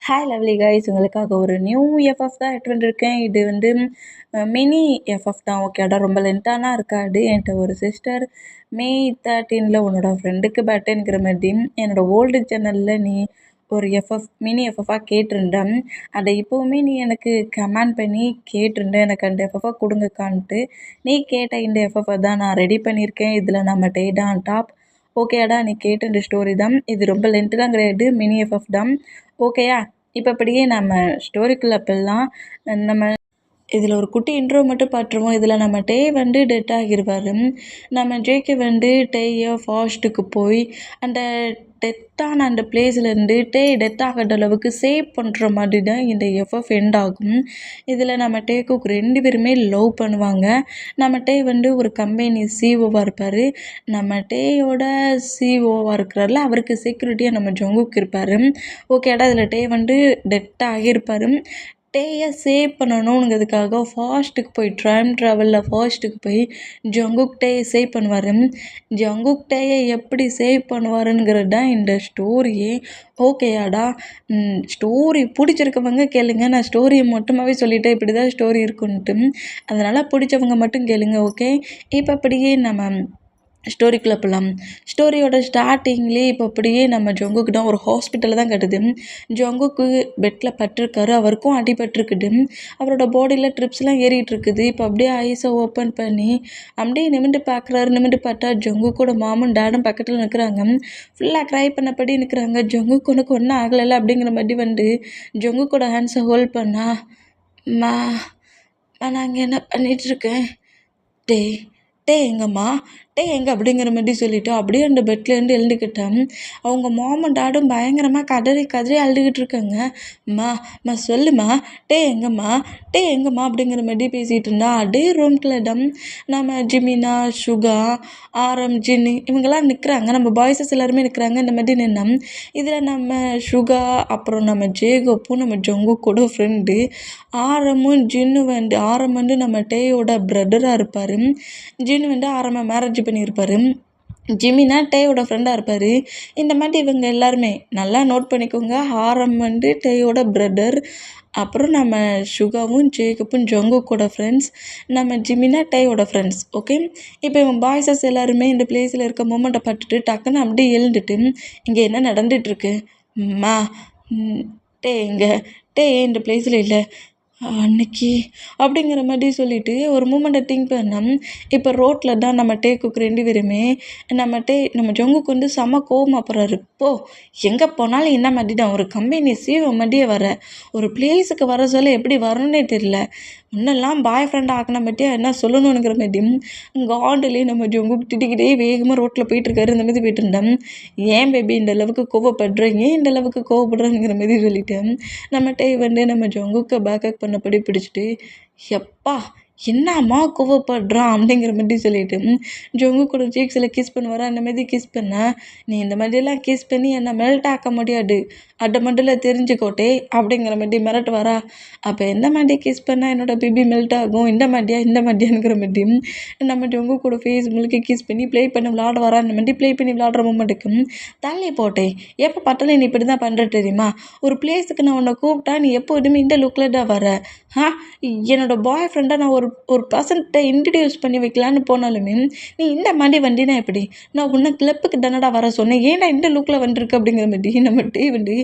Hi lovely guys, உங்களுக்காக ஒரு new FF தான் எடுத்து வந்திருக்கேன். இது வந்து மினி எஃப்எஃப் தான். ஓகேடா, ரொம்ப லென்த்தானா இருக்காது. என்கிட்ட ஒரு சிஸ்டர் மே 13 உன்னோட ஃப்ரெண்டுக்கு பர்த்டேங்கிற மாதிரி என்னோட ஓல்டு சேனலில் நீ ஒரு எஃப்எஃப் மினி எஃப்எஃபாக கேட்டிருந்தேன். அதை இப்போவுமே நீ எனக்கு கமெண்ட் பண்ணி கேட்டிருந்தேன், எனக்கு அந்த எஃப்எஃபாக கொடுங்கக்கான்ட்டு. நீ கேட்ட இந்த எஃப்எஃபை தான் நான் ரெடி பண்ணியிருக்கேன். இதில் நம்ம டேடான் டாப். ஓகேடா, நீ கேட்ட இந்த ஸ்டோரி தான். இது ரொம்ப லென்த்துலாம் கிடையாது, மினி எஃப்எஃப் தான். ஓகேயா, இப்போ அப்படியே நம்ம ஸ்டோரிக்குள்ளே போயிடலாம். நம்ம இதில் ஒரு குட்டி இன்ட்ரோ மட்டும் பார்த்துருவோம். இதில் நம்ம டே வந்து டெத் ஆகிடுவார். நம்ம ஜேக்கு வந்து டேயை ஃபாஸ்ட்டுக்கு போய் அந்த டெத்தான அந்த பிளேஸ்லேருந்து டே டெத் ஆகிற அளவுக்கு சேவ் பண்ணுற மாதிரி தான் இந்த எஃப்எஃப் எண்ட் ஆகும். இதில் நம்ம டேக்கு 2 பேருமே லவ் பண்ணுவாங்க. நம்ம டே வந்து ஒரு கம்பெனி சிஓவாக இருப்பார். நம்ம டேயோட சிஓவாக இருக்கிறாரில் அவருக்கு செக்யூரிட்டியாக நம்ம ஜங்குக் இருப்பார். ஓகேடா, இதில் டே வந்து டெத் ஆகியிருப்பார். டேயை சேவ் பண்ணணுங்கிறதுக்காக ஃபாஸ்ட்டுக்கு போய் டைம் ட்ராவலில் ஃபாஸ்ட்டுக்கு போய் ஜங்குக் டேயை சேவ் பண்ணுவார். ஜங்குக் டேயை எப்படி சேவ் பண்ணுவாருங்கிறது தான் இந்த ஸ்டோரியே. ஓகேயாடா, ஸ்டோரி பிடிச்சிருக்கவங்க கேளுங்க. நான் ஸ்டோரியை மட்டுமாவே சொல்லிட்டேன், இப்படி தான் ஸ்டோரி இருக்குன்ட்டு. அதனால் பிடிச்சவங்க மட்டும் கேளுங்க. ஓகே, இப்போ அப்படியே நம்ம ஸ்டோரிக்குள்ளே போகலாம். ஸ்டோரியோட ஸ்டார்டிங்லேயே இப்போ அப்படியே நம்ம ஜங்குக்கு தான் ஒரு ஹாஸ்பிட்டலில் தான் கட்டுது. ஜங்குக்கு பெட்டில் பட்டிருக்காரு, அவருக்கும் அடிபட்டிருக்குது. அவரோட பாடியில் ட்ரிப்ஸ்லாம் ஏறிட்டுருக்குது. இப்போ அப்படியே ஐஸை ஓப்பன் பண்ணி அப்படியே நிமிண்டு பார்க்குறாரு. நிமிண்டு பார்த்தா ஜங்குக்கோட மாமும் டேடும் பக்கத்தில் நிற்கிறாங்க. ஃபுல்லாக க்ரை பண்ணபடி நிற்கிறாங்க. ஜங்குக்கு ஒன்றும் ஆகலை அப்படிங்கிற மாதிரி வந்து ஜங்குக்கோட ஹேண்ட்ஸை ஹோல்ட் பண்ணா, மா நான் அங்கே என்ன பண்ணிகிட்ருக்கேன், டே டே எங்கம்மா, டே எங்கே அப்படிங்கிற மாதிரி சொல்லிவிட்டு அப்படியே அந்த பெட்லேருந்து எழுந்துக்கிட்டேன். அவங்க மாமும் டாடும் பயங்கரமாக கதறி கதறி அழுதுகிட்டு இருக்காங்க. மா சொல்லுமா, டே எங்கம்மா, டே எங்கம்மா அப்படிங்கிற மாதிரி பேசிகிட்டு இருந்தா. அதே ரூம்குள்ள நம்ம ஜிமினா, சுகா, ஆரம், ஜின்னு இவங்கெல்லாம் நிற்கிறாங்க. நம்ம பாய்ஸஸ் எல்லாருமே நிற்கிறாங்க. இந்த மாதிரி நின்னோம். இதில் நம்ம சுகா, அப்புறம் நம்ம ஜேகப்பும் நம்ம ஜங்குக்கோட ஃப்ரெண்டு ஆரமும் ஆரம் வந்து நம்ம டேயோட பிரதராக இருப்பார். ஜின்னு வந்து ஆரம்ப மேரேஜ் பண்ணியிருப்பார். ஜிமினா டேயோட ஃப்ரெண்டாக இருப்பார். இந்த மாதிரி இவங்க எல்லாருமே நல்லா நோட் பண்ணிக்கோங்க. ஆரம் வந்து டேயோட பிரதர். அப்புறம் நம்ம சுகாவும் ஜேகப்பும் ஜங்குக்கோட ஃப்ரெண்ட்ஸ். நம்ம ஜிமினா டேயோட ஃப்ரெண்ட்ஸ். ஓகே, இப்போ இவன் பாய்ஸஸ் எல்லாருமே இந்த பிளேஸில் இருக்க மூமெண்ட்டை பார்த்துட்டு டக்குன்னு அப்படியே எழுந்துட்டு, இங்கே என்ன நடந்துகிட்ருக்கு, மா டே எங்கே, டே இந்த பிளேஸில் இல்லை அன்னைக்கு அப்படிங்கிற மாதிரி சொல்லிட்டு ஒரு மூமெண்ட்டை திங்க் பண்ணோம். இப்போ ரோட்டில் தான் நம்ம டேக்கு 2 பேருமே நம்ம ஜங்குக்கு வந்து செம கோவமாக போகிறாரு. எங்கே போனாலும் என்ன மாதிரி தான் ஒரு கம்பெனி சீவ மாதிரியே வர, ஒரு பிளேஸுக்கு வர சொல்ல எப்படி வரணுன்னே தெரியல, முன்னெல்லாம் பாய் ஃப்ரெண்ட் ஆக்கின பற்றியா என்ன சொல்லணுங்கிற மாதிரி காண்டுலேயே நம்ம ஜங்குக்கு திட்டிக்கிட்டே வேகமாக ரோட்டில் போயிட்டுருக்காரு. இந்த மாதிரி போயிட்டு இருந்தேன். ஏன் பேபி இந்த அளவுக்கு கோவப்படுறேன், ஏன் இந்த அளவுக்கு கோவப்படுறேங்கிற மாதிரி சொல்லிட்டேன். நம்ம டே வந்து நம்ம ஜங்குக்கை பேக்கப் பண்ணபடி பிடிச்சிட்டு, எப்பா என்னம்மா கோவப்படுறான் அப்படிங்கிற மாதிரி சொல்லிட்டு ஜங்குக்கோட சீக்ஸில் கிஸ் பண்ணுவாரா. அந்த மாதிரி கிஸ் பண்ண, நீ இந்த மாதிரியெல்லாம் கிஸ் பண்ணி என்னை மெல்ட் ஆக்க முடியாது, அட்டை மட்டும் தெரிஞ்சுக்கோட்டே அப்படிங்கிற மாதிரி மிரட்டு வரா. அப்போ எந்த மாதிரி கிஸ் பண்ணால் என்னோட பேபி மெல்ட் ஆகும், இந்த மாதிரியாங்கிற மாதிரி நம்ம ஜங்குக்கோட ஃபேஸ் முழுக்க கிஸ் பண்ணி ப்ளே பண்ணி விளாட வரா. அந்த மாதிரி ப்ளே பண்ணி விளாடுற மூமெண்ட்டுக்கு தள்ளி போட்டே, எப்போ பார்த்தாலும் நீ இப்படி தான் பண்ணுற தெரியுமா, ஒரு பிளேஸுக்கு நான் உன்னை கூப்பிட்டா நீ எப்போதுமே இந்த லுக்கில் தான் வர. என்னோடய பாய் ஃப்ரெண்டை நான் ஒரு பர்சன்ட்டை இன்ட்ரடியூஸ் பண்ணி வைக்கலான்னு போனாலுமே நீ இந்த மாதிரி வண்டினா எப்படி, நான் உன்னை கிளப்புக்கு தானடா வர சொன்னேன், ஏன்டா இந்த லுக்கில் வந்துருக்கு அப்படிங்கிற மாதிரி நம்ம டே வந்து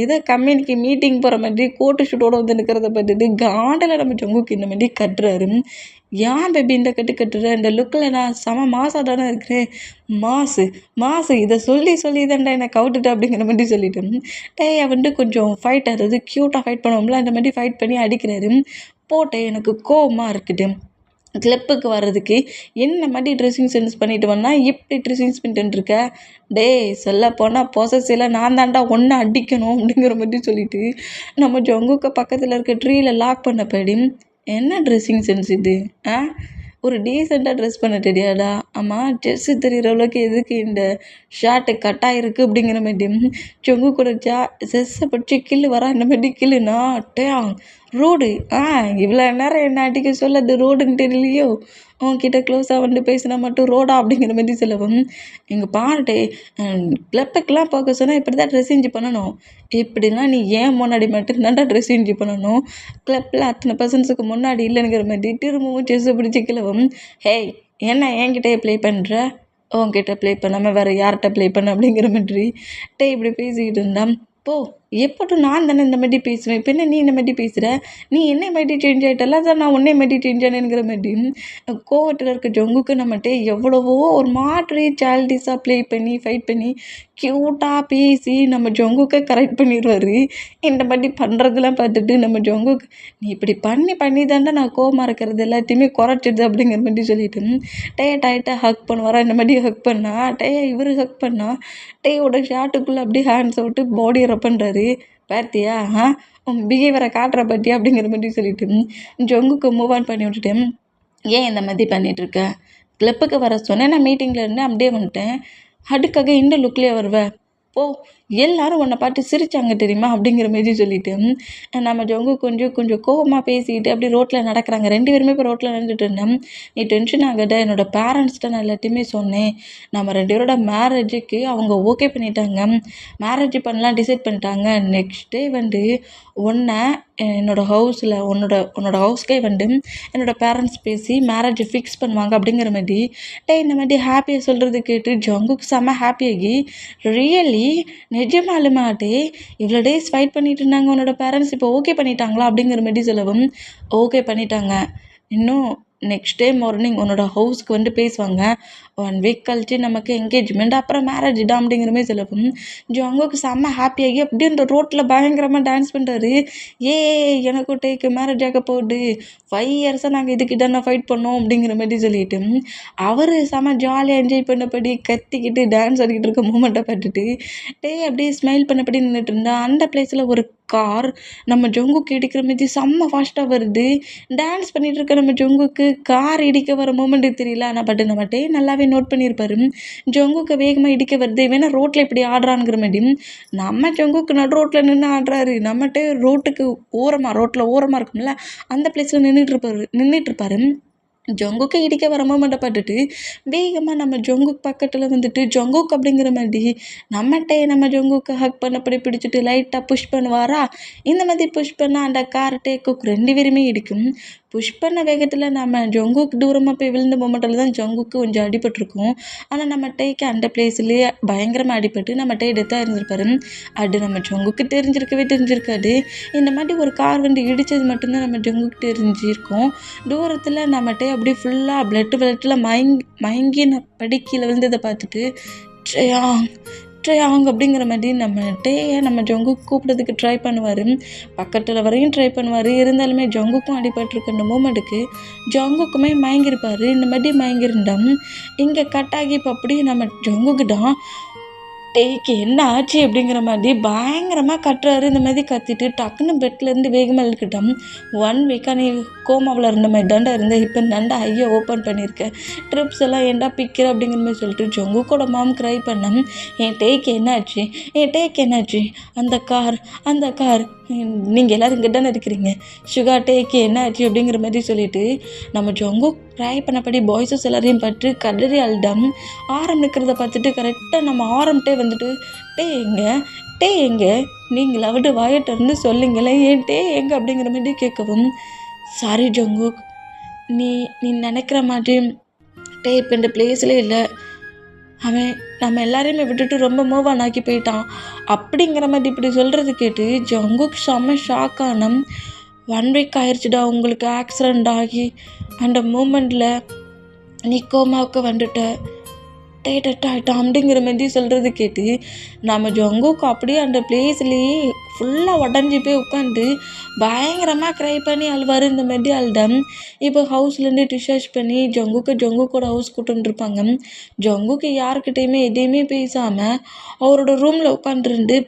ஏதோ கம்பெனிக்கு மீட்டிங் போகிற மாதிரி கோட்டு ஷூட்டோடு வந்து நிற்கிறத பார்த்துட்டு காண்டில் நம்ம ஜங்குக்கு இந்த மாதிரி கட்டுறாரு. ஏன் பேபி இந்த கட்டுற, இந்த லுக்கில் நான் செம மாசாக தானே இருக்கிறேன், மாசு இதை சொல்லி தான்டா என்னை கவுட்டுட்டு அப்படிங்கிற மாதிரி சொல்லிட்டேன். டேயை வந்து கொஞ்சம் ஃபைட், அதாவது க்யூட்டாக ஃபைட் பண்ணுவோம்ல, அந்த மாதிரி ஃபைட் பண்ணி அடிக்கிறாரு. போட்டேன் எனக்கு கோவமாக இருக்குது, கிளப்புக்கு வர்றதுக்கு என்ன மாதிரி ட்ரெஸ்ஸிங் சென்ஸ் பண்ணிட்டு வந்தால் இப்படி ட்ரெஸ்ஸிங் பண்ணிட்டுருக்க, டே சொல்ல போனால் பொசஸில் நான் தாண்டா ஒன்று அடிக்கணும் அப்படிங்கிற மாதிரி சொல்லிவிட்டு நம்ம ஜங்குக்கு பக்கத்தில் இருக்க ட்ரீயில் லாக் பண்ணப்படி, என்ன ட்ரெஸ்ஸிங் சென்ஸ் இது, ஒரு டீசெண்டாக ட்ரெஸ் பண்ண தெரியாதா, ஆமாம் ட்ரெஸ்ஸு தெரிகிற அளவுக்கு எதுக்கு இந்த ஷர்ட்டு கட்டாயிருக்கு அப்படிங்கிற மாதிரி ஜங்கு கூட ட்ரெஸ்ஸை பிடிச்சி கில்லு வரா. அந்த மாதிரி கில்லுனா டே ரோடு இவ்வளோ நேரம் என்ன அடிக்க சொல்ல அது ரோடுன்னு தெரியலையோ, உன்கிட்ட க்ளோஸாக வந்து பேசினா மட்டும் ரோடா அப்படிங்கிற மாதிரி சொல்லவும், இங்கே பாருடே கிளப்புக்கெலாம் போக சொன்னால் இப்படி தான் ட்ரெஸ் சேஞ்ச் பண்ணணும். இப்படிலாம் நீ ஏன் முன்னாடி மட்டும் தான்டா ட்ரெஸ் சேஞ்ச் பண்ணணும், கிளப்பில் அத்தனை பர்சன்ஸுக்கு முன்னாடி இல்லைங்கிற மாதிரி திரும்பவும் செஸ்ஸை பிடிச்சி கிளவும். ஹேய், என்ன என்கிட்டயே ப்ளே பண்ணுற, உன்கிட்ட ப்ளே பண்ணாமல் வேறு யார்கிட்ட ப்ளே பண்ண அப்படிங்கிற மாதிரி இப்படி பேசிக்கிட்டு இருந்தான். போ, எப்போட்டும் நான் தானே இந்த மாதிரி பேசுவேன், இப்போ என்ன நீ இந்த மாதிரி பேசுகிற, நீ என்னை மாதிரி சேஞ்ச் ஆகிட்டல, அதான் நான் உன்னை மாதிரி சேஞ்ச் ஆனேங்கிற மாதிரி கோவத்தில் இருக்க ஜங்குக்கு நம்மகிட்ட எவ்வளவோ ஒரு மாதிரி சைல்டிஷாக ப்ளே பண்ணி ஃபைட் பண்ணி க்யூட்டாக பேசி நம்ம ஜங்குக்கை கரெக்ட் பண்ணிடுவார். இந்த மாதிரி பண்ணுறதெல்லாம் பார்த்துட்டு நம்ம ஜங்குக்கு, நீ இப்படி பண்ணி தாண்டா நான் கோவமாக இருக்கிறது எல்லாத்தையுமே குறைச்சிடுது அப்படிங்கிற மாதிரி சொல்லிட்டு டைட்டாக ஹக் பண்ணுவாரா, இந்த மாதிரி ஹக் பண்ணா இவர் ஹக் பண்ணா டேயோட ஷார்ட்டுக்குள்ளே அப்படியே ஹேண்ட்ஸை விட்டு பாடியை ரப் பண்ணுறாரு. பார்த்தியா உன் பிஹேவியரை காட்டுற பார்த்தியா அப்படிங்கிற மாதிரி சொல்லிட்டு ஜங்குக்கு மூவ் ஆன் பண்ணி விட்டுட்டேன். ஏன் இந்த மாதிரி பண்ணிகிட்ருக்க, கிளப்புக்கு வர சொன்னேன், நான் மீட்டிங்கில் இருந்தேன் அப்படியே வந்துட்டேன், அதுக்காக இந்த லுக்லேயே வருவேன், போ, எல்லாரும் உன்னை பார்த்து சிரிச்சாங்க தெரியுமா அப்படிங்கிற மாரி சொல்லிட்டு நம்ம ஜங்கு கொஞ்சம் கோவமாக பேசிக்கிட்டு அப்படி ரோட்டில் நடக்கிறாங்க. 2 பேருமே இப்போ ரோட்டில் நடந்துட்டு இருந்தேன். நீ டென்ஷன் ஆகாத, என்னோடய பேரண்ட்ஸ்கிட்ட நான் எல்லாத்தையுமே சொன்னேன், நம்ம 2 பேரோட மேரேஜுக்கு அவங்க ஓகே பண்ணிட்டாங்க, மேரேஜ் பண்ணலாம் டிசைட் பண்ணிட்டாங்க. நெக்ஸ்ட் டே வந்து உன்னை என்னோடய ஹவுஸில் உன்னோட ஹவுஸ்க்கே வந்து என்னோடய பேரண்ட்ஸ் பேசி மேரேஜை ஃபிக்ஸ் பண்ணுவாங்க அப்படிங்கிற மாதிரி இந்த மாதிரி ஹாப்பியாக சொல்கிறது கேட்டு ஜங்குக்கு செம்ம ஹாப்பியாகி, ரியலி நிஜமாலுமாட்டே இவ்வளோ டேஸ் ஃபைட் பண்ணிட்டு இருந்தாங்க உன்னோட பேரண்ட்ஸ் இப்போ ஓகே பண்ணிட்டாங்களா அப்படிங்கிற மாதிரி சொல்லவும், ஓகே பண்ணிட்டாங்க, இன்னும் நெக்ஸ்ட் டே மார்னிங் உன்னோட ஹவுஸ்க்கு வந்து பேசுவாங்க, 1 வீக் கழிச்சு நமக்கு என்கேஜ்மெண்ட், அப்புறம் மேரேஜ் தான் அப்படிங்கிற மாதிரி சொல்லவும் ஜங்குக்கு செம்ம ஹாப்பியாகி அப்படியே இந்த ரோட்டில் பயங்கரமாக டான்ஸ் பண்ணுறாரு. எனக்கும் டேக்கு மேரேஜ் ஆக போகுது, 5 இயர்ஸாக நாங்கள் இதுக்கு தானே ஃபைட் பண்ணோம் அப்படிங்கிற மாதிரி சொல்லிட்டு அவர் செம்ம ஜாலியாக என்ஜாய் பண்ணபடி கத்திக்கிட்டு டான்ஸ் ஆடிக்கிட்டு இருக்க மூமெண்ட்டை பார்த்துட்டு அப்படியே ஸ்மைல் பண்ணபடி நின்றுட்டு இருந்தா. அந்த பிளேஸில் ஒரு கார் நம்ம ஜங்குக்கு இடிக்கிற மாதிரி செம்ம ஃபாஸ்ட்டாக வருது. டான்ஸ் பண்ணிகிட்டு இருக்க நம்ம ஜங்குக்கு கார் இடிக்க வர மூமெண்ட்டு தெரியல, ஆனால் பட் நம்ம நல்லாவே நோட் பண்ணியிருப்பாரு, ஜங்குக்கு வேகமாக இடிக்க வருது, வேணா ரோட்டில் இப்படி ஆடுறானுங்கிற மாதிரி நம்ம ஜங்குக்கு நடு ரோட்டில் நின்று ஆடுறாரு. நம்மகிட்ட ரோட்டுக்கு ரோட்டில் ஓரமாக இருக்கும்ல அந்த பிளேஸில் நின்றுட்டுருப்பாரு. ஜங்குக்கு இடிக்க வர மூமெண்ட்டை பார்த்துட்டு வேகமாக நம்ம ஜங்குக்கு பக்கத்தில் வந்துட்டு ஜங்குக் அப்படிங்கிற மாதிரி நம்ம ஜங்குக்கு ஹக் பண்ணப்படி பிடிச்சிட்டு லைட்டாக புஷ் பண்ணுவாரா. இந்த மாதிரி புஷ் பண்ணால் அந்த கார் டேக்குக் 2 பேருமே இடிக்கும். புஷ் பண்ண வேகத்தில் நம்ம ஜங்குக்கு தூரமாக போய் விழுந்த மூமெண்ட்டில் தான் ஜங்குக்கு கொஞ்சம் அடிபட்டிருக்கும். ஆனால் நம்ம டேக்கு அந்த பிளேஸ்லேயே பயங்கரமாக அடிபட்டு நம்ம டெத்தாக இருந்திருப்பாரு. அது நம்ம ஜங்குக்கு தெரிஞ்சிருக்காது. இந்த மாதிரி ஒரு கார் வந்து இடித்தது மட்டும்தான் நம்ம ஜங்குக்கு தெரிஞ்சிருக்கோம். தூரத்தில் நம்ம அப்படியே ஃபுல்லாக பிளட்டில் மயங்கி படி கீழே விழுந்ததை பார்த்துட்டு ட்ரையாங் அப்படிங்கிற மாதிரி நம்ம ஜங்குக்கு கூப்பிட்றதுக்கு ட்ரை பண்ணுவார், பக்கத்தில் வரையும் ட்ரை பண்ணுவார். இருந்தாலுமே ஜங்குக்கும் அடிபட்டிருக்க அந்த மூமெண்ட்டுக்கு ஜங்குக்குமே மயங்கிருப்பார். இந்த மாதிரி மயங்கிருந்தோம். இங்கே கட்டாகி இப்போ அப்படியே நம்ம ஜங்குக்கு தான் டேக்கு என்ன ஆச்சு அப்படிங்கிற மாதிரி பயங்கரமாக கட்டுறாரு. இந்த மாதிரி கத்திட்டு டக்குன்னு பெட்லேருந்து வேகமாக இழுக்கிட்டோம். 1 வீக்காக நீ கோமாவில் இருந்த மாதிரி தாண்டா இருந்தேன், இப்போ தாண்டா ஐயோ ஓப்பன் பண்ணியிருக்கேன், ட்ரிப்ஸ் எல்லாம் ஏன்டா பிக்கிற அப்படிங்கிற மாதிரி சொல்லிட்டு ஜங்குக்கோட மாம் க்ரை பண்ணோம். என் டேக்கு என்னாச்சு, அந்த கார் நீங்கள் எல்லோரும் இங்கே தானே இருக்கிறீங்க, சுகா டேக்கு என்னாச்சு அப்படிங்கிற மாதிரி சொல்லிட்டு நம்ம ஜங்கு ட்ரை பண்ணபடி பாய்ஸஸ் எல்லாரையும் பார்த்து கதறி அழுதம். ஆரம் நிற்கிறத பார்த்துட்டு கரெக்டாக நம்ம ஆரம்கிட்டே வந்துட்டு டே எங்கே நீங்களாவது வாயிட்ட இருந்து சொல்லுங்களேன், ஏன் எங்கே அப்படிங்கிற மாதிரி கேட்கவும், சாரி ஜங்குக், நீ நினைக்கிற மாதிரி இப்போ இந்த பிளேஸ்லேயே இல்லை, அவன் நம்ம எல்லாரையுமே விட்டுட்டு ரொம்ப மூவ் ஆன் ஆக்கி போயிட்டான் அப்படிங்கிற மாதிரி இப்படி சொல்கிறது கேட்டு ஜங்குக் செம்ம ஷாக்கான. 1 வீக் ஆயிடுச்சுடா உங்களுக்கு ஆக்சிடெண்ட் ஆகி, அந்த மூமெண்ட்டில் நீ கோமாவுக்கு வந்துட்ட, ஆகிட்டான் அப்படிங்கிற மாதிரி சொல்கிறது கேட்டு நம்ம ஜங்குக்கு அப்படியே அந்த பிளேஸ்லேயே ஃபுல்லாக உடஞ்சி போய் உட்காந்து பயங்கரமாக க்ரை பண்ணி அழுவார். இந்த மாதிரி அழுதம். இப்போ ஹவுஸ்லேருந்து டிஸ்சார்ஜ் பண்ணி ஜங்குக்கோட ஹவுஸ் கூட்டுருப்பாங்க. ஜங்குக்கு யாருக்கிட்டையுமே எதையுமே பேசாமல் அவரோட ரூமில் உட்காந்துருந்து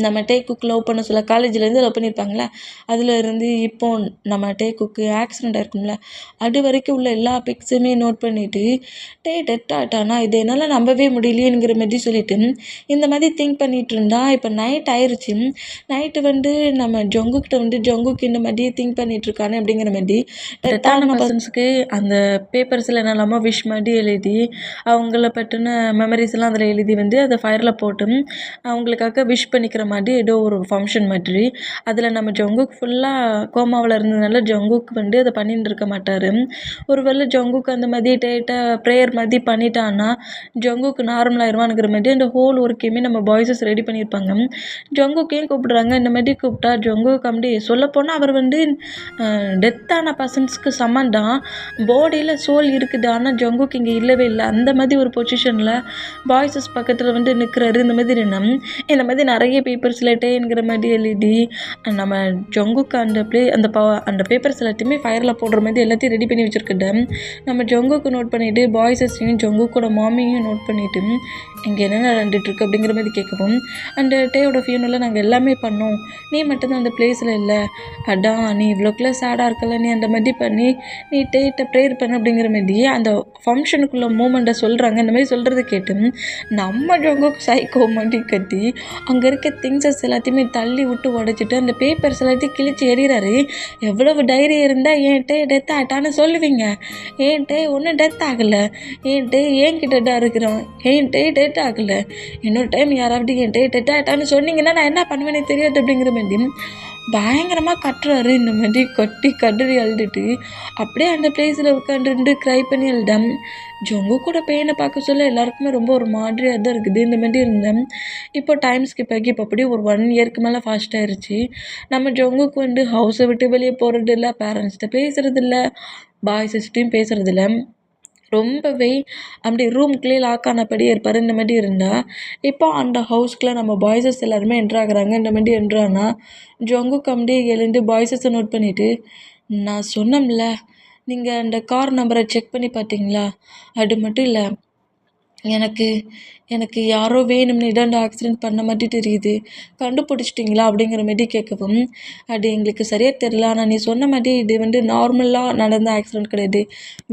நம்ம டேக்குக்கு லவ் பண்ண சொல்ல காலேஜ்லேருந்து லவ் பண்ணியிருப்பாங்களே அதில் இருந்து இப்போ நம்ம டேக்குக்கு ஆக்சிடெண்ட் ஆயிருக்கும்ல அது வரைக்கும் உள்ள எல்லா பிக்ஸுமே நோட் பண்ணிவிட்டு டெத் ஆகிட்டானா இது என்னால் நம்பவே முடியலையேங்கிற மாதிரி சொல்லிட்டு இந்த மாதிரி திங்க் பண்ணிகிட்டு இருந்தா இப்போ நைட் ஆயிடுச்சு. நைட்டு வந்து நம்ம ஜங்குக்கு இந்த மாதிரியே திங்க் பண்ணிகிட்ருக்கானே அப்படிங்கிற மாதிரி டெத்தான பர்சன்ஸுக்கு அந்த பேப்பர்ஸில் என்னெல்லாமோ விஷ் மாதிரி எழுதி அவங்கள பற்றின மெமரிஸ்லாம் அதில் எழுதி வந்து அதை ஃபயரில் போட்டு அவங்களுக்காக விஷ் பண்ணிக்கிற மாதிரி ஏதோ ஒரு ஃபங்க்ஷன் மாதிரி. அதில் நம்ம ஜங்குக் ஃபுல்லாக கோமாவில் இருந்ததுனால ஜங்குக் வந்து அதை பண்ணிட்டு இருக்க மாட்டார். ஒரு வேளை ஜங்குக் அந்த மாதிரி ப்ரேயர் மாதிரி பண்ணிட்டான்னா ஜங்குக் நார்மல் ஆயிடுவானுங்கிற மாதிரி அந்த ஹோல் ஒர்க்கையுமே நம்ம பாய்ஸஸ் ரெடி பண்ணியிருப்பாங்க. ஜங்குக்கையும் கூப்பிடுறாங்க. இந்த மாதிரி கூப்பிட்டா ஜங்குக் அப்படி சொல்லப்போனால் அவர் வந்து டெத்தான பர்சன்ஸ்க்கு சமம் தான். பாடியில் சோல் இருக்குது, ஆனால் ஜங்குக் இங்கே இல்லவே இல்லை. அந்த மாதிரி ஒரு பொசிஷனில் பாய்ஸஸ் பக்கத்தில் வந்து நிற்கிறாரு. இந்த மாதிரி நிறைய பேப்பர்ஸில் டேங்கிற மாதிரி எழுதி நம்ம ஜங்குக்கு அந்த பேப்பர்ஸ் எல்லாத்தையுமே ஃபயரில் போடுற மாதிரி எல்லாத்தையும் ரெடி பண்ணி வச்சுருக்கிட்டேன். நம்ம ஜங்குக்கு நோட் பண்ணிவிட்டு பாய்ஸஸையும் ஜங்குக்கோட மாமியையும் நோட் பண்ணிவிட்டு இங்கே என்ன நடந்துட்டுருக்கு அப்படிங்கிற மாதிரி கேட்கவும் அந்த டேயோட ஃபியூனலில் நாங்கள் எல்லாமே பண்ணோம், நீ மட்டும்தான் அந்த பிளேஸில் இல்லை, அதான் நீ இவ்வளோக்குள்ள சேடாக இருக்கல, நீ அந்த மாதிரி பண்ணி நீ டேட்டை ப்ரேயர் பண்ண அப்படிங்கிற மாதிரி அந்த ஃபங்க்ஷனுக்குள்ள மூமெண்ட்டை சொல்கிறாங்க. இந்த மாதிரி சொல்கிறத கேட்டு நம்ம ஜங்குக்கு சைக்கோ மாதிரி கத்தி அங்கே இருக்க திங்ஸஸ் எல்லாத்தையுமே தள்ளி விட்டு உடைச்சிட்டு அந்த பேப்பர்ஸ் எல்லாத்தையும் கிழிச்சு எறிகிறாரு. எவ்வளவு டைரி இருந்தால் என்கிட்ட டெத் ஆகிட்டான்னு சொல்லுவீங்க, என்கிட்ட ஒன்றும் டெத் ஆகலை, என்கிட்ட என்கிட்ட தான் இருக்கிறோம், என்கிட்ட டெத் ஆகலை, இன்னொரு டைம் யாராவது என்கிட்ட டெத் ஆகிட்டான்னு சொன்னீங்கன்னா நான் என்ன பண்ணுவேனே தெரியாது அப்படிங்கிற மாதிரி பயங்கரமாக கட்டுறாரு. இந்த மாதிரி கட்டி கதறி அழுதுட்டு அப்படியே அந்த பிளேஸில் உட்காந்துருந்து க்ரை பண்ணி அழுதேன். ஜங்கு கூட பெயினை பார்க்க சொல்ல எல்லாருக்குமே ரொம்ப ஒரு மாதிரியாக தான் இருக்குது. இந்த மாதிரி இருந்தேன். இப்போ டைம் ஸ்கிப் ஆகி இப்போ அப்படியே ஒரு 1 இயருக்கு மேலே ஃபாஸ்ட் ஆயிடுச்சு. நம்ம ஜங்குக்கு வந்து ஹவுஸை விட்டு வெளியே போகிறது இல்லை, பேரண்ட்ஸ்கிட்ட பேசுகிறதில்ல, பாய்ஸஸ்கிட்டையும் பேசுகிறதில்ல, ரொம்பவே அப்படி ரூம்குள்ளேயே லாக் ஆனபடியே இருப்பார். இந்த மாதிரி இருந்தால் இப்போ அந்த ஹவுஸ்க்குள்ளே நம்ம பாய்ஸஸ் எல்லாருமே என்ட்ராகிறாங்க. இந்த மாதிரி என்ட்ரானா ஜங்குக்கு அப்படியே எழுந்து பாய்ஸஸை நோட் பண்ணிவிட்டு, நான் சொன்னோம்ல நீங்கள் அந்த கார் நம்பரை செக் பண்ணி பார்த்தீங்களா, அது மட்டும் இல்லை எனக்கு எனக்கு யாரோ வேணும்னு இதாண்ட ஆக்சிடெண்ட் பண்ண மாதிரி தெரியுது, கண்டுபிடிச்சிட்டிங்களா அப்படிங்கிற மாதிரி கேட்கவும் அது எங்களுக்கு சரியாக தெரியல, ஆனால் நீ சொன்ன மாதிரி இது வந்து நார்மலாக நடந்த ஆக்சிடெண்ட் கிடையாது,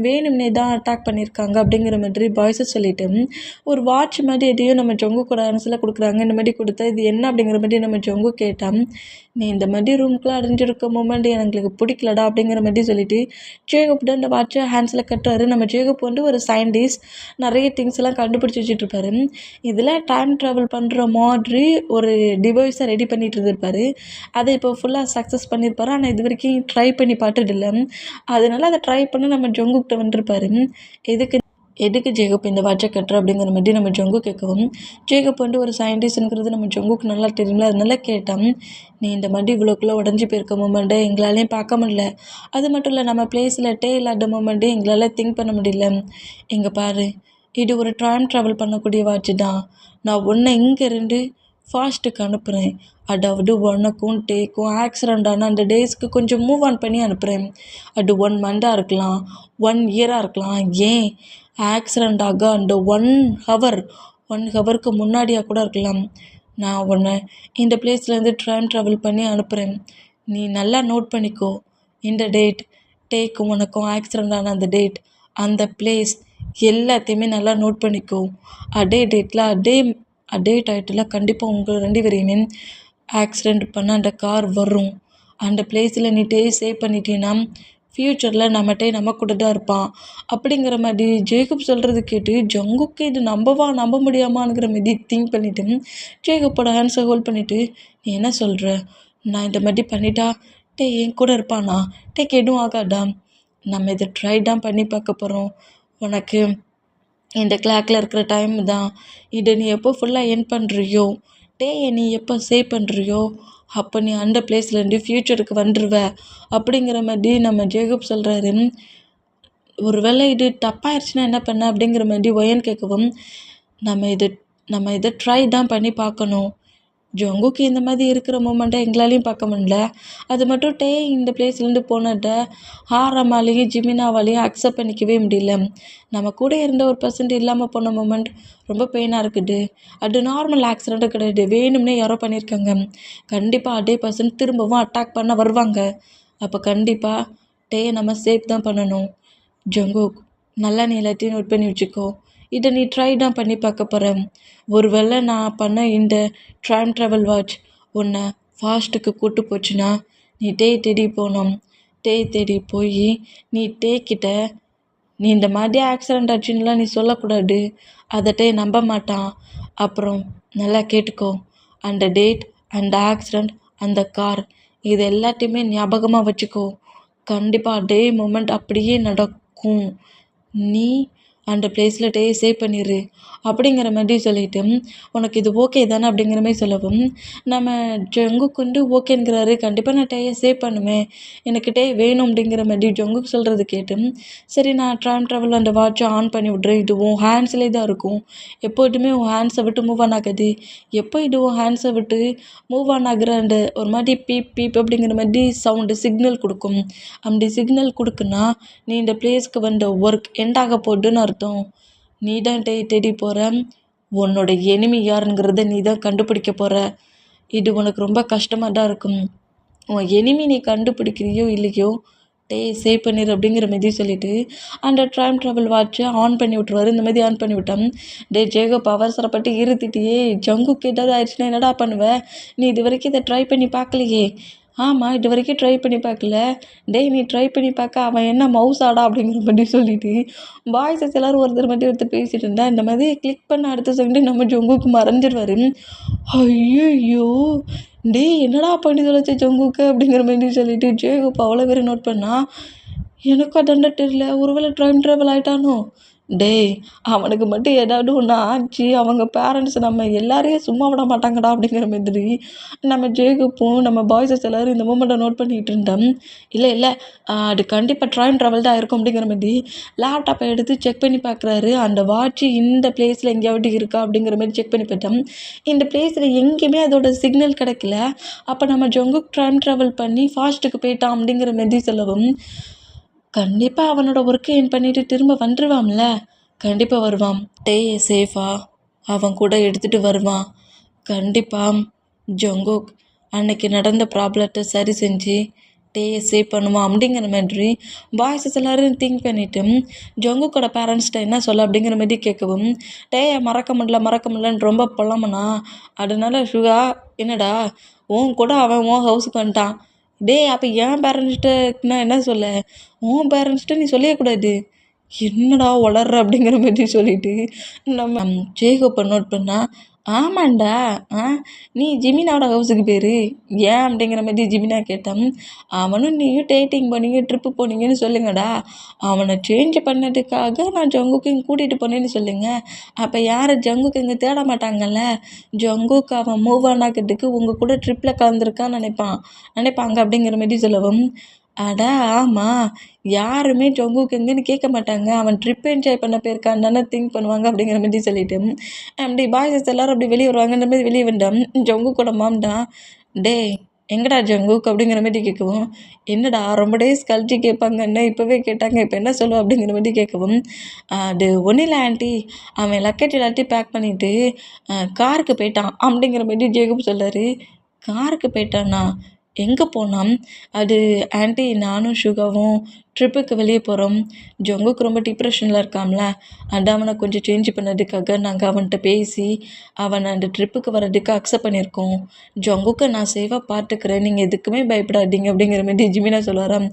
வேணும்னே தான் அட்டாக் பண்ணியிருக்காங்க அப்படிங்கிற மாதிரி பாய்ஸை சொல்லிவிட்டு ஒரு வாட்ச் மாதிரி எதையும் நம்ம ஜங்கு கூட ஆன்சரில் கொடுக்குறாங்க. இந்த மாதிரி கொடுத்தா இது என்ன அப்படிங்கிற மாதிரி நம்ம ஜங்கு கேட்டால், நீ இந்த மாதிரி ரூம்குள்ளே அடைஞ்சிருக்க மூமெண்ட் எங்களுக்கு பிடிக்கலடா அப்படிங்கிற மாதிரி சொல்லிவிட்டு ஜேகப் தான் அந்த வாட்சை ஹேண்ட்ஸில் கட்டுறாரு. நம்ம ஜேகப் வந்து ஒரு சயின்டிஸ்ட், நிறைய திங்ஸ் எல்லாம் கண்டுபிடிச்சி வச்சுட்ருப்பாரு. இதில் டைம் ட்ராவல் பண்ணுற மாதிரி ஒரு டிவைஸை ரெடி பண்ணிகிட்டு இருந்திருப்பார். அதை இப்போ ஃபுல்லாக சக்ஸஸ் பண்ணியிருப்பார். ஆனால் இது வரைக்கும் ட்ரை பண்ணி பார்த்ததில்ல. அதனால் அதை ட்ரை பண்ணி நம்ம ஜங்குக்கிட்ட வந்துருப்பார். எதுக்கு ஜேகப் இந்த வாட்சை கட்டுற அப்படிங்கிற மாதிரி நம்ம ஜங்கு கேட்கவும் ஜேகப் வந்து ஒரு சயின்டிஸ்ட்ங்கிறது நம்ம ஜங்குக்கு நல்லா தெரியும்ல, அதனால கேட்டான், நீ இந்த மாதிரி இவ்வளோக்குள்ளே உடஞ்சி போயிருக்க மூமெண்ட்டை எங்களாலேயும் பார்க்க முடியல, அது மட்டும் இல்லை நம்ம பிளேஸில் டே இல்லாத மூமெண்ட்டே எங்களால் திங்க் பண்ண முடியல, இங்கே பாரு இது ஒரு டைம் ட்ராவல் பண்ணக்கூடிய வாட்ச் தான், நான் ஒன்றை இங்கேருந்து ஃபாஸ்ட்டுக்கு அனுப்புகிறேன், அதாவது உனக்கும் டேக்கும் ஆக்சிடெண்ட் ஆனால் அந்த டேஸ்க்கு கொஞ்சம் மூவ் ஆன் பண்ணி அனுப்புகிறேன். அது 1 மந்தாக இருக்கலாம், 1 இயராக இருக்கலாம், ஏன் ஆக்சிடெண்ட் ஆக அந்த 1 ஹவருக்கு முன்னாடியாக கூட இருக்கலாம். நான் உன்னை இந்த பிளேஸ்லேருந்து டைம் ட்ராவல் பண்ணி அனுப்புகிறேன். நீ நல்லா நோட் பண்ணிக்கோ, இந்த டேட், டேக்கும் உனக்கும் ஆக்சிடெண்ட் ஆன அந்த டேட், அந்த பிளேஸ் எல்லாத்தையுமே நல்லா நோட் பண்ணிக்கோ. அதே டேட்டில் அதே டயத்தில் கண்டிப்பாக உங்கள் 2 பேரையுமே ஆக்சிடெண்ட் பண்ண அந்த கார் வரும். அந்த பிளேஸில் நீ டே சேவ் பண்ணிட்டீன்னா ஃப்யூச்சரில் நம்ம கூட தான் இருப்பான் அப்படிங்கிற மாதிரி ஜேகப் சொல்கிறது கேட்டு ஜங்குக்கு இது நம்ப முடியாமாங்கிற மாதிரி திங்க் பண்ணிவிட்டு ஜேகப்போட ஹேண்ட்ஸை ஹோல்ட் பண்ணிவிட்டு, நீ என்ன சொல்கிற, நான் இந்த மாதிரி பண்ணிட்டா டே என் கூட இருப்பானா, டேக்கு எதுவும் ஆகாதா, நம்ம இதை ட்ரை தான் பண்ணி பார்க்க போகிறோம், உனக்கு இந்த கிளாக்கில் இருக்கிற டைம் தான், இதை நீ எப்போ ஃபுல்லாக என் பண்ணுறியோ, டேயை நீ எப்போ சேவ் பண்ணுறியோ அப்போ நீ அந்த பிளேஸ்லேருந்து ஃப்யூச்சருக்கு வந்துடுவ அப்படிங்கிற மாதிரி நம்ம ஜேகப் சொல்கிறாரு. ஒரு வேளை இது தப்பாயிருச்சுன்னா என்ன பண்ண அப்படிங்கிற மாதிரி ஒயன் கேட்கவும், நம்ம இதை ட்ரை தான் பண்ணி பார்க்கணும், ஜங்குக்கு இந்த மாதிரி இருக்கிற மூமெண்ட்டை எங்களாலையும் பார்க்க முடியல. அது மட்டும் இந்த பிளேஸ்லேருந்து போனத ஹாரமாலையும் ஜிமினாவாலையும் அக்செப்ட் பண்ணிக்கவே முடியல. நம்ம கூட இருந்த ஒரு பர்சன்ட் இல்லாமல் போன மூமெண்ட் ரொம்ப பெயினாக இருக்குது. அது நார்மல் ஆக்சிடெண்ட்டும் கிடையாது, வேணும்னே யாரோ பண்ணியிருக்காங்க. கண்டிப்பாக அதே பர்சன் திரும்பவும் அட்டாக் பண்ண வருவாங்க. அப்போ கண்டிப்பாக நம்ம சேஃப் தான் பண்ணணும். ஜங்குக், நல்லா நீ எல்லாத்தையும் நோட் பண்ணி வச்சுக்கோ. இதை நீ ட்ரை தான் பண்ணி பார்க்க போகிற. ஒருவேளை நான் பண்ண இந்த டைம் ட்ராவல் வாட்ச் உன்னை ஃபாஸ்ட்டுக்கு கூட்டு போச்சுன்னா நீ தேடி போகணும். தேடி போய் நீ கிட்ட நீ இந்த மாதிரி ஆக்சிடெண்ட் ஆச்சுன்னுலாம் நீ சொல்லக்கூடாது. அதை நம்ப மாட்டான். அப்புறம் நல்லா கேட்டுக்கோ, அந்த டேட், அந்த ஆக்சிடெண்ட், அந்த கார், இது எல்லாத்தையுமே ஞாபகமாக வச்சுக்கோ. கண்டிப்பாக அதே மூமெண்ட் அப்படியே நடக்கும். நீ அந்த பிளேஸில் சேவ் பண்ணிடு அப்படிங்கிற மாதிரி சொல்லிவிட்டு, உனக்கு இது ஓகே தானே அப்படிங்கிற மாதிரி சொல்லவும், நம்ம ஜங்குக் வந்து ஓகேங்கிறாரு. கண்டிப்பாக நான் சேவ் பண்ணுவேன், எனக்கு வேணும் அப்படிங்கிற மாதிரி ஜங்குக் சொல்கிறது கேட்டு, சரி நான் டைம் ட்ராவல் அந்த வாட்சை ஆன் பண்ணி விட்றேன். இது உன் ஹேண்ட்ஸ்லேயே தான் இருக்கும். எப்போதுமே உன் ஹேண்ட்ஸை விட்டு மூவ் ஆன் ஆகாது. எப்போ இது உன் ஹேண்ட்ஸை விட்டு மூவ் ஆன் ஆகுற அந்த ஒரு மாதிரி பீப் பீப் அப்படிங்கிற மாதிரி சவுண்டு சிக்னல் கொடுக்கும். அப்படி சிக்னல் கொடுக்குன்னா நீ இந்த பிளேஸ்க்கு வந்த ஒர்க் எண்டாக போகுதுன்னு அர்த்தம். நீ தான் தேடி போகிற. உன்னோட எனிமி யாருங்கிறத நீ தான் கண்டுபிடிக்க போகிற. இது உனக்கு ரொம்ப கஷ்டமாக தான் இருக்கும். உன் எனிமி நீ கண்டுபிடிக்கிறியோ இல்லையோ சேவ் பண்ணிடு அப்படிங்கிற மாதிரி சொல்லிவிட்டு அந்த டைம் ட்ராவல் வாட்சை ஆன் பண்ணி விட்ருவாரு. இந்த மாதிரி ஆன் பண்ணி விட்டான். ஜேகப் அவசரப்பட்டு இருத்திட்டியே, ஜங்குக்கு ஏதாவது ஆயிடுச்சுன்னா என்னடா பண்ணுவேன்? நீ இது வரைக்கும் இதை ட்ரை பண்ணி பார்க்கலையே. ஆமாம், இது வரைக்கும் ட்ரை பண்ணி பார்க்கல. நீ ட்ரை பண்ணி பார்க்க அவன் என்ன மவுஸ் ஆடா அப்படிங்கிற மாதிரி சொல்லிட்டு பாய்ஸஸ் எல்லோரும் ஒருத்தர் பேசிகிட்டு இருந்தா, இந்த மாதிரி கிளிக் பண்ண அடுத்த செகண்டே நம்ம ஜங்குக்கு மறைஞ்சிருவார். ஐயோ, என்னடா பண்ணி தொலைச்ச ஜங்குக்கு அப்படிங்கிற மாதிரி சொல்லிட்டு ஜேகப் அவ்வளோ பேர் நோட் பண்ணா. எனக்கும் அதாண்டா தெரியல, ஒருவேளை டைம் ட்ராவல் ஆகிட்டானோ? அவனுக்கு மட்டும் ஏதாவது ஒன்று ஆச்சு, அவங்க பேரண்ட்ஸ் நம்ம எல்லாரையும் சும்மா விட மாட்டாங்கடா அப்படிங்கிற மாதிரி நம்ம ஜேகப்பும் நம்ம பாய்ஸஸ் எல்லோரும் இந்த மூமெண்ட்டை நோட் பண்ணிகிட்டு இருந்தோம். இல்லை அது கண்டிப்பாக டைம் ட்ராவல் தான் இருக்கும் அப்படிங்கிற மாதிரி லேப்டாப்பை எடுத்து செக் பண்ணி பார்க்குறாரு. அந்த வாட்ச் இந்த பிளேஸில் எங்கேயாவது இருக்கா அப்படிங்கிற மாதிரி செக் பண்ணி பார்த்தோம். இந்த பிளேஸில் எங்கேயுமே அதோட சிக்னல் கிடைக்கல. அப்போ நம்ம ஜங்குக் டைம் ட்ராவல் பண்ணி ஃபாஸ்ட்டுக்கு போயிட்டான் அப்படிங்கிற மாதிரி சொல்லவும், கண்டிப்பாக அவனோட ஒர்க்கை என் பண்ணிவிட்டு திரும்ப வந்துடுவான்ல. கண்டிப்பாக வருவான். சேஃபாக அவன் கூட எடுத்துகிட்டு வருவான். கண்டிப்பாக ஜங்குக் அன்னைக்கு நடந்த ப்ராப்ளத்தை சரி செஞ்சு சேவ் பண்ணுவான் அப்படிங்கிற மாதிரி பாய்ஸஸ் எல்லோரும் திங்க் பண்ணிவிட்டு ஜங்குக்கோட பேரண்ட்ஸ்கிட்ட என்ன சொல்ல அப்படிங்கிற மாதிரி கேட்கவும், மறக்க முடியலன்னு ரொம்ப புலம்புனா. அதனால சுகா, என்னடா உன் கூட அவன் உன் ஹவுஸுக்கு வந்துட்டான். அப்போ என் பேரண்ட்ஸ்கிட்ட நான் என்ன சொல்ல? உன் பேரண்ட்ஸ்கிட்ட நீ சொல்லக்கூடாது. என்னடா வளர்ற அப்படிங்கிற மாதிரி சொல்லிட்டு நம்ம ஜேகப்பை நோட் பண்ணா. ஆமாண்டா, நீ ஜிமினாவோட ஹவுஸுக்கு போயிரு. ஏன் அப்படிங்கிற மாதிரி ஜிமினா கேட்டான். அவனும் நீயும் டேட்டிங் போனீங்க, ட்ரிப்பு போனீங்கன்னு சொல்லுங்கடா. அவனை சேஞ்ச் பண்ணதுக்காக நான் ஜங்குக்கையும் கூட்டிகிட்டு போனேன்னு சொல்லுங்க. அப்போ யாரை ஜங்குக்கு இங்கே தேட மாட்டாங்கல்ல. ஜங்குக்கு அவன் மூவ் ஆன் ஆகிறதுக்கு உங்கள் கூட ட்ரிப்பில் கலந்துருக்கான்னு நினைப்பாங்க அப்படிங்கிற மாதிரி சொல்லவும், அட ஆமாம், யாருமே ஜங்குக்கு எங்கேன்னு கேட்க மாட்டாங்க. அவன் ட்ரிப் என்ஜாய் பண்ண போயிருக்கான்னு தானே திங்க் பண்ணுவாங்க அப்படிங்கிற மாதிரி சொல்லிட்டு அப்படி பாய்ஸஸ் எல்லோரும் அப்படி வெளியே வருவாங்கன்ற மாதிரி வெளியே வந்தான். ஜங்குக்கோட மாம் தான், எங்கடா ஜங்குக் அப்படிங்கிற மாதிரி கேட்கவும், என்னடா ரொம்ப டேஸ் கழிச்சு கேட்பாங்கன்னு இப்போவே கேட்டாங்க, இப்போ என்ன சொல்லுவோம் அப்படிங்கிற மாதிரி கேட்கவும், அது ஒன்றும் இல்லை ஆண்டி, அவன் லக்கேஜ் எல்லாத்தையும் பேக் பண்ணிவிட்டு காருக்கு போயிட்டான் அப்படிங்கிற மாதிரி ஜேகப் சொல்லார். காருக்கு போயிட்டானா? எங்கே போனான்? அது ஆண்டி, நானும் சுகாவும் ட்ரிப்புக்கு வெளியே போகிறோம். ஜங்குக்கு ரொம்ப டிப்ரெஷனில் இருக்கான்ல, அதான் அவனை கொஞ்சம் சேஞ்ச் பண்ணதுக்காக நாங்கள் அவன்கிட்ட பேசி அவனை அந்த ட்ரிப்புக்கு வர்றதுக்கு அக்செப்ட் பண்ணியிருக்கோம். ஜங்குக்கு நான் சேஃபாக பார்த்துக்கிறேன், நீங்கள் எதுக்குமே பயப்படாதீங்க அப்படிங்கிற மாதிரி ஜிமினா சொல்லுவாராம்.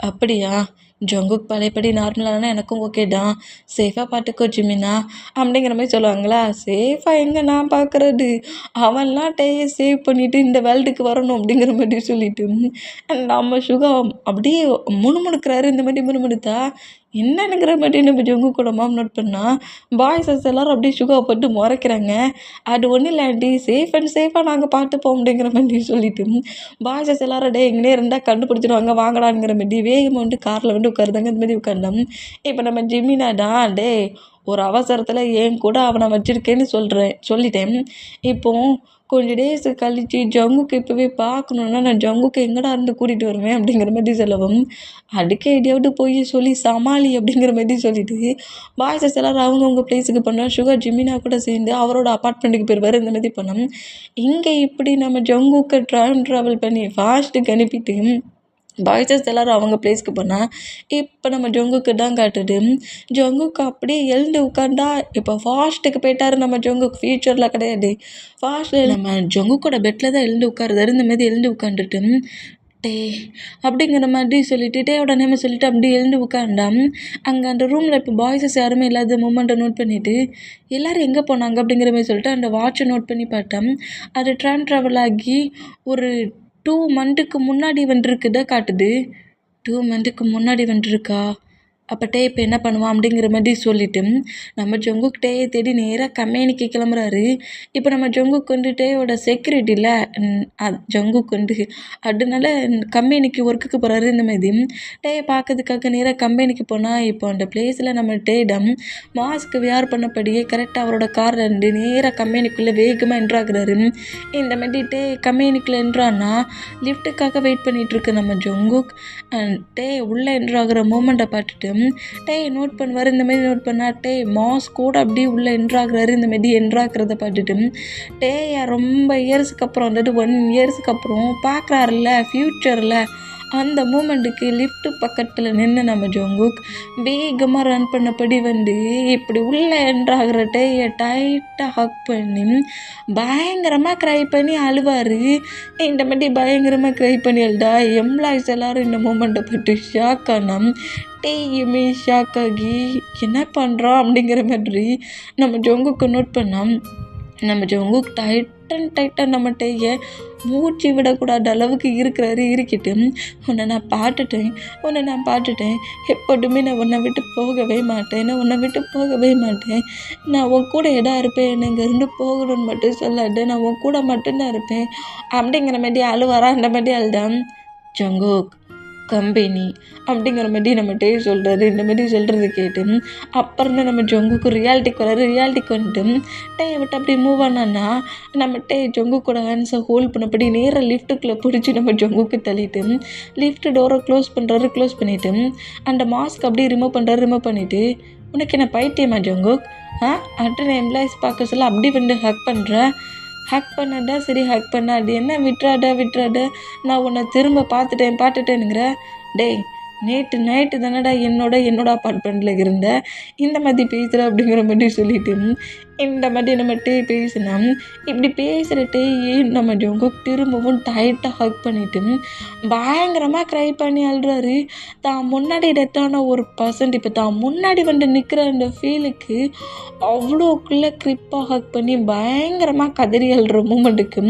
அப்படியா? ஜங்குக் பழையபடி நார்மலானா எனக்கும் ஓகே தான். சேஃபாக பார்த்துக்கோ ஜிமினா அப்படிங்கிற மாதிரி சொல்லுவாங்களா. சேஃபாக எங்கே நான் பார்க்குறது, அவன்லாம் சேவ் பண்ணிவிட்டு இந்த வேர்ல்டுக்கு வரணும் அப்படிங்கிற மாதிரி சொல்லிட்டு நம்ம சுகம் அப்படியே முணுமுணுக்கிறாரு. இந்த மாதிரி முணுமுணுத்தா என்னங்கிற மாதிரி நம்ம ஜங்குக்கோட மாம் நோட் பண்ணால் பாய்ஸஸ் எல்லோரும் அப்படியே சுகாவை போட்டு முறைக்கிறாங்க. அது ஒன்றும் இல்லை ஆண்டி, சேஃபாக நாங்கள் பார்த்துப்போம் அப்படிங்கிற மாதிரி சொல்லிட்டு பாய்ஸஸ் எல்லோரும் எங்கேனே இருந்தால் கண்டுபிடிச்சிடுவாங்க வாங்கடாங்கிற மாதிரி வேகமாக வந்து காரில் வந்து உட்காருதாங்க. இந்த மாதிரி உட்காந்தோம். இப்போ நம்ம ஜிமினா தான், ஒரு அவசரத்தில் என் கூட அவனை வச்சுருக்கேன்னு சொல்லிட்டேன். இப்போது கொஞ்சம் டேஸ் கழிச்சு ஜங்குக்கு இப்போவே பார்க்கணுன்னா நான் ஜங்குக்கு எங்கடா இருந்து கூட்டிகிட்டு வருவேன் அப்படிங்கிற மாதிரி சொல்லவும், அதுக்கு எதையாவது போய் சொல்லி சமாளி அப்படிங்கிற மாதிரி சொல்லிட்டு பாய்ஸஸ் எல்லோரும் அவங்கவுங்க பிளேஸுக்கு பண்ணால் சுகர் ஜிமினா கூட சேர்ந்து அவரோட அப்பார்ட்மெண்ட்டுக்கு போயிடுவார். இந்த மாதிரி பண்ணோம். இங்கே இப்படி நம்ம ஜங்குக்கு ட்ராவல் பண்ணி ஃபாஸ்ட்டுக்கு அனுப்பிட்டு பாய்ஸஸ் எல்லோரும் அவங்க பிளேஸ்க்கு போனால் இப்போ நம்ம ஜங்குக்கு தான் காட்டுது. ஜங்குக்கு அப்படியே எழுந்து உட்காந்தா இப்போ ஃபாஸ்ட்டுக்கு போயிட்டாரு நம்ம ஜங்குக்கு. ஃப்யூச்சரில் கிடையாது, ஃபாஸ்ட்டில் நம்ம ஜங்குக்கோட பெட்டில் தான் எழுந்து உட்காருதாரு. இந்த மாதிரி எழுந்து உட்காந்துட்டு டே அப்படிங்கிற மாதிரி சொல்லிட்டு டேயோட நேமை சொல்லிட்டு அப்படி எழுந்து உட்காண்டாம். அங்கே அந்த ரூமில் இப்போ பாய்ஸஸ் யாருமே இல்லாத மூமெண்ட்டை நோட் பண்ணிவிட்டு எல்லோரும் எங்கே போனாங்க அப்படிங்கிற மாதிரி சொல்லிட்டு அந்த வாட்சை நோட் பண்ணி பார்த்தோம். அது ட்ராவல் ஆகி ஒரு 2 மந்த்துக்கு முன்னாடி வந்துருக்குதா காட்டுது. 2 மந்த்துக்கு முன்னாடி வந்துருக்கா? அப்போ டே இப்போ என்ன பண்ணுவான் அப்படிங்கிற மாதிரி சொல்லிவிட்டு நம்ம ஜங்குக் டேயை தேடி நேராக கம்பெனிக்கு கிளம்புறாரு. இப்போ நம்ம ஜங்குக் வந்து டேயோட செக்யூரிட்டியில் ஜங்குக் வந்து அதனால கம்பெனிக்கு ஒர்க்குக்கு போகிறாரு. இந்த மாதிரி டேயை பார்க்கறதுக்காக நேராக கம்பெனிக்கு போனால் இப்போ அந்த பிளேஸில் நம்ம டேடம் மாஸ்க் வியர் பண்ணபடியே கரெக்டாக அவரோட கார் ரெண்டு நேராக கம்பெனிக்குள்ளே வேகமாக என்ட்ராகிறாரு. இந்த மாதிரி டே கம்பெனிக்குள்ளே என்ட்ரானா லிஃப்ட்டுக்காக வெயிட் பண்ணிகிட்ருக்கு நம்ம ஜங்குக். டே உள்ளே என்ட்ராகிற மூமெண்ட்டை பார்த்துட்டு டே நோட் பண்ணுவார். இந்த மாதிரி நோட் பண்ணால் டே மாஸ் கூட அப்படியே உள்ளே என்ட்ராகிறாரு. இந்த மாதிரி என்ட்ராகிறத பார்த்துட்டு டேயை ரொம்ப இயர்ஸுக்கு அப்புறம் வந்துட்டு 1 இயர்ஸுக்கு அப்புறம் பார்க்குறாருல்ல ஃப்யூச்சரில், அந்த மூமெண்ட்டுக்கு லிஃப்ட்டு பக்கத்தில் நின்று நம்ம ஜங்குக் வேகமாக ரன் பண்ணபடி வந்து இப்படி உள்ளே என்ட்ராகிற டேயை டைட்டாக ஹக் பண்ணி பயங்கரமாக க்ரை பண்ணி அழுவார். இந்த மாதிரி பயங்கரமாக க்ரை பண்ணி அழுதா எம்ப்ளாயிஸ் எல்லோரும் இந்த மூமெண்ட்டை பற்றி ஷாக் ஆனோம். டேயுமே ஷாக் ஆகி என்ன பண்ணுறான் அப்படிங்கிற மாதிரி நம்ம ஜங்குக்கு நோட் பண்ணோம். நம்ம ஜங்குக் டைட்டாக நம்ம டேயை மூச்சு விடக்கூடாத அளவுக்கு இருக்கிட்டு உன்னை நான் பார்த்துட்டேன் எப்போதுமே நான் உன்னை விட்டு போகவே மாட்டேன், நான் உன் கூட இடம் இருப்பேன், என்னை இங்கேருந்து போகணும்னு மட்டும் சொல்லாது, நான் உன் கூட மட்டும்தான் இருப்பேன் அப்படிங்கிற மாதிரி அழுவாரா. அந்த மாதிரி அழுதான் ஜங்குக் கம்பெனி அப்படிங்கிற மாதிரி நம்ம டே சொல்கிறாரு. இந்த மாதிரி சொல்கிறது கேட்டு அப்புறம் தான் நம்ம ஜங்குக்கு ரியாலிட்டிக்கு வராரு. ரியாலிட்டிக்கு வந்துட்டு டேயை விட்டு அப்படியே மூவ் ஆனான்னா நம்ம டே ஜங்குக்கோட ஹேண்ட்ஸை ஹோல்ட் பண்ணபடி நேராக லிஃப்ட்டுக்குள்ளே பிடிச்சி நம்ம ஜங்குக்கு தள்ளிட்டு லிஃப்ட் டோரை க்ளோஸ் பண்ணிவிட்டு அந்த மாஸ்க் அப்படியே ரிமூவ் பண்ணிவிட்டு உனக்கு என்ன பைத்தியமா ஜங்குக் அட்டன் எம்ப்ளாயிஸ் பார்க்க சொல்ல அப்படி வந்து ஹக் பண்ணாடா சரி ஹக் பண்ண, அது என்ன விட்டுறாட நான் உன்னை திரும்ப பார்த்துட்டேனுங்கிற. டேய் நேற்று நைட்டு தானடா என்னோட அப்பார்ட்மெண்ட்டில் இருந்த, இந்த மாதிரி பேசுகிற அப்படிங்கிற மாதிரி சொல்லிட்டு இந்த மாதிரி நம்ம டே பேசினா இப்படி பேசுகிற டேயே நம்ம ஜங்குக் திரும்பவும் டைட்டாக ஹக் பண்ணிவிட்டு பயங்கரமாக க்ரை பண்ணி அழுறாரு. தான் முன்னாடி டெத்தான ஒரு பர்சன்ட் இப்போ தான் முன்னாடி வந்து நிற்கிற அந்த ஃபீலுக்கு அவ்வளோக்குள்ளே க்ரிப்பாக ஹக் பண்ணி பயங்கரமாக கதறி அழுற மூமெண்ட்டுக்கு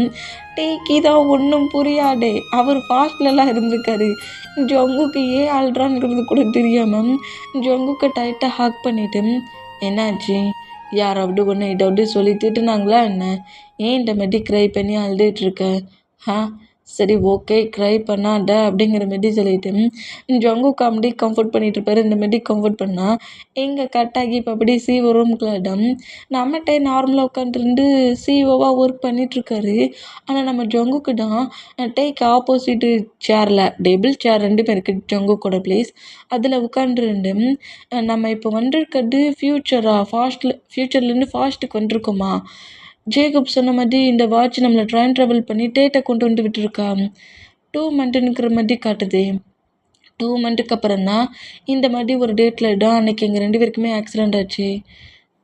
டேக்கு தான் ஒன்றும் புரியாதே. அவர் ஃபாஸ்ட்லலாம் இருந்திருக்காரு. ஜங்குக்கு ஏன் அழுறான்ங்கிறது கூட தெரியாமல் ஜங்குக்கு டைட்டாக ஹக் பண்ணிவிட்டு என்னாச்சு, யாராவது ஒன்று இதாவது சொல்லி திட்டுனாங்களா என்ன, ஏன் இந்த மாதிரி க்ரை பண்ணி அழுதுகிட்ருக்க, சரி ஓகே க்ரை பண்ணாத அப்படிங்கிற மாதிரி சொல்லிட்டு ஜங்குக்கு அப்படி கம்ஃபர்ட் பண்ணிகிட்ருப்பாரு. இந்த மாதிரி கம்ஃபர்ட் பண்ணால் எங்கே கட்டாகி இப்போ அப்படி சிஓ ரூமுக்குள்ளாடம் நம்மகிட்டே நார்மலாக உட்காந்துருந்து சிஓவாக ஒர்க் பண்ணிகிட்ருக்காரு. ஆனால் நம்ம ஜங்குக்கு தான் டேக்கு ஆப்போசிட்டு சேரில் டேபிள் சேர் 2 பேருக்கு ஜங்குக்கோட பிளேஸ் அதில் உட்காந்துருந்து நம்ம இப்போ வந்துருக்கிறது ஃப்யூச்சர்லேருந்து ஃபாஸ்ட்டுக்கு வந்திருக்கோமா, ஜேக்கப் சொன்ன மாதிரி இந்த வாட்ச் நம்மளை ட்ராவல் பண்ணி டேட்டை கொண்டு வந்து விட்டுருக்கா. 2 மந்த்துங்கிற மாதிரி காட்டுது. 2 மந்த்துக்கு அப்புறம் தான் இந்த மாதிரி ஒரு டேட்டில் தான் அன்றைக்கி எங்கள் 2 பேருக்குமே ஆக்சிடெண்ட் ஆச்சு.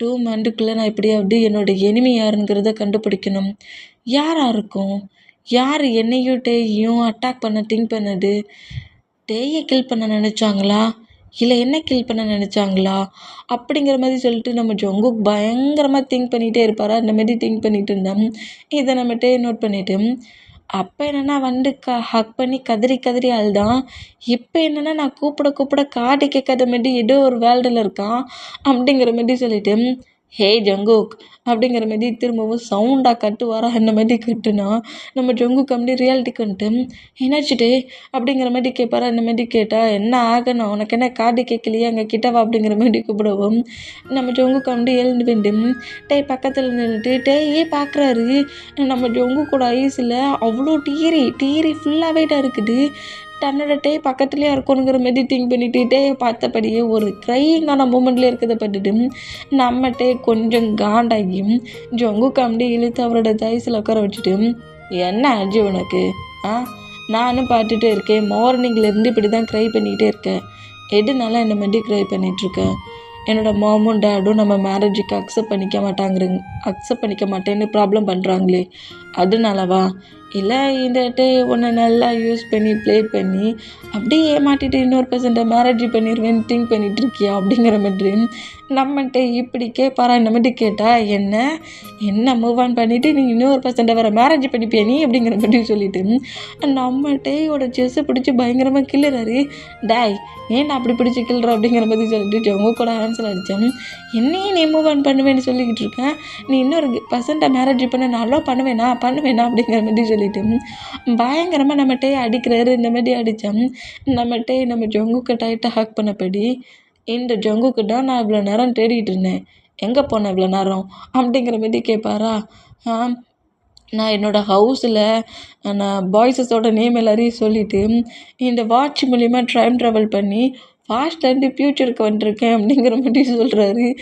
2 மந்த்துக்குள்ளே நான் எப்படியாவது என்னோடய எனிமி யாருங்கிறத கண்டுபிடிக்கணும். யாராக இருக்கும், யார் என்னையும் டேயையும் அட்டாக் பண்ண திங்க் பண்ணது, டேயை கில் பண்ண நினச்சாங்களா இல்லை என்ன கில் பண்ண நினச்சாங்களா அப்படிங்கிற மாதிரி சொல்லிட்டு நம்ம ஜங்குக் பயங்கரமாக திங்க் பண்ணிகிட்டே இருப்பாரா. அந்த மாதிரி திங்க் பண்ணிகிட்டு இருந்தேன். இதை நம்ம டே நோட் பண்ணிவிட்டு அப்போ என்னென்னா வந்து ஹக் பண்ணி கதறி அழுதான். இப்போ என்னென்னா நான் கூப்பிட காட்டி கேட்காத மாதிரி ஏதோ ஒரு வேர்ல்டில் இருக்கான் அப்படிங்கிற மாதிரி சொல்லிவிட்டு ஹே ஜங்குக் அப்படிங்கிற மாரி திரும்பவும் சவுண்டாக கட்டுவாரா இந்த மாதிரி கட்டுனா நம்ம ஜங்குக் அப்படி ரியாலிட்டிக்கு வந்துட்டு என்னாச்சு டே அப்படிங்கிற மாதிரி கேட்பாரா இந்த மாதிரி கேட்டால் என்ன ஆகணும் உனக்கு என்ன காது கேட்கலையே அங்கே கிட்டவா அப்படிங்கிற மாதிரி கூப்பிடுவோம் நம்ம ஜங்குக் அப்படி எழுந்து வேண்டு டே பக்கத்தில் நின்றுட்டு டேயே பார்க்குறாரு நம்ம ஜங்குக்கோட ஐஸில் அவ்வளோ டீரி ஃபுல்லாகவே இருக்குது தன்னோட டே பக்கத்துலேயே இருக்கணுங்கிற மாதிரி திங்க் பண்ணிட்டு டே பார்த்தபடியே ஒரு க்ரையிங்கான மூமெண்ட்லேயே இருக்கிறத பட்டுட்டு நம்ம டே கொஞ்சம் காண்டாகியும் ஜொங்கு காமெடி இழுத்து அவரோட தயசில் உட்கார வச்சுட்டு என்ன ஆச்சு உனக்கு நானும் பார்த்துட்டே இருக்கேன் மார்னிங்லேருந்து இப்படி தான் க்ரை பண்ணிக்கிட்டே இருக்கேன் எதுனால இந்த மாதிரி க்ரை பண்ணிகிட்ருக்கேன் என்னோடய மாமும் டேடும் நம்ம மேரேஜுக்கு அக்செப்ட் பண்ணிக்க மாட்டேன்னு ப்ராப்ளம் பண்ணுறாங்களே அதனாலவா இல்லை இந்த டே ஒன்று நல்லா யூஸ் பண்ணி ப்ளே பண்ணி அப்படியே ஏமாட்டிட்டு இன்னொரு பர்சன்ட்டை மேரேஜ் பண்ணிடுவேன்னு திங்க் பண்ணிகிட்ருக்கியா அப்படிங்கிற மாதிரி நம்மகிட்ட இப்படி கேட்பாரா இந்த மாதிரி கேட்டால் என்ன மூவ் ஆன் பண்ணிவிட்டு நீ இன்னொரு பர்சன்ட்டை வேறு மேரேஜ் பண்ணிப்பியா நீ அப்படிங்கிற மாதிரி சொல்லிவிட்டு நம்ம டேயோட செஸ்ஸை பிடிச்சி பயங்கரமாக கிள்ளுறாரு டாய் ஏன் நான் அப்படி பிடிச்சி கிள்ற அப்படிங்கிற மாதிரி சொல்லிட்டு அவங்க கூட ஆன்சர் அடித்தேன் என்னையே நீ மூவ் ஆன் பண்ணுவேன்னு சொல்லிக்கிட்டு இருக்கேன் நீ இன்னொரு பர்சன்ட்டை மேரேஜ் பண்ண நான் அலோ பண்ணுவேனா அப்படிங்கிற மாதிரி சொல்லிட்டு பயங்கரமாக நம்ம டே அடிக்கிறாரு இந்த மாதிரி அடித்தேன் நம்ம டே நம்ம ஜங்குக்கு டைட்டாக ஹக் பண்ணபடி இந்த ஜங்குக்கு தான் நான் இவ்வளோ நேரம் தேடிட்டு இருந்தேன் எங்கே போனேன் இவ்வளோ நேரம் அப்படிங்கிற மாதிரி கேட்பாரா நான் என்னோடய ஹவுஸில் நான் பாய்ஸஸோட நேம் எல்லாரையும் சொல்லிவிட்டு இந்த வாட்ச் மூலிமா டைம் ட்ராவல் பண்ணி ஃபாஸ்ட்லேருந்து ஃப்யூச்சருக்கு வந்துட்டுருக்கேன் அப்படிங்கிற மாதிரி சொல்கிறாரு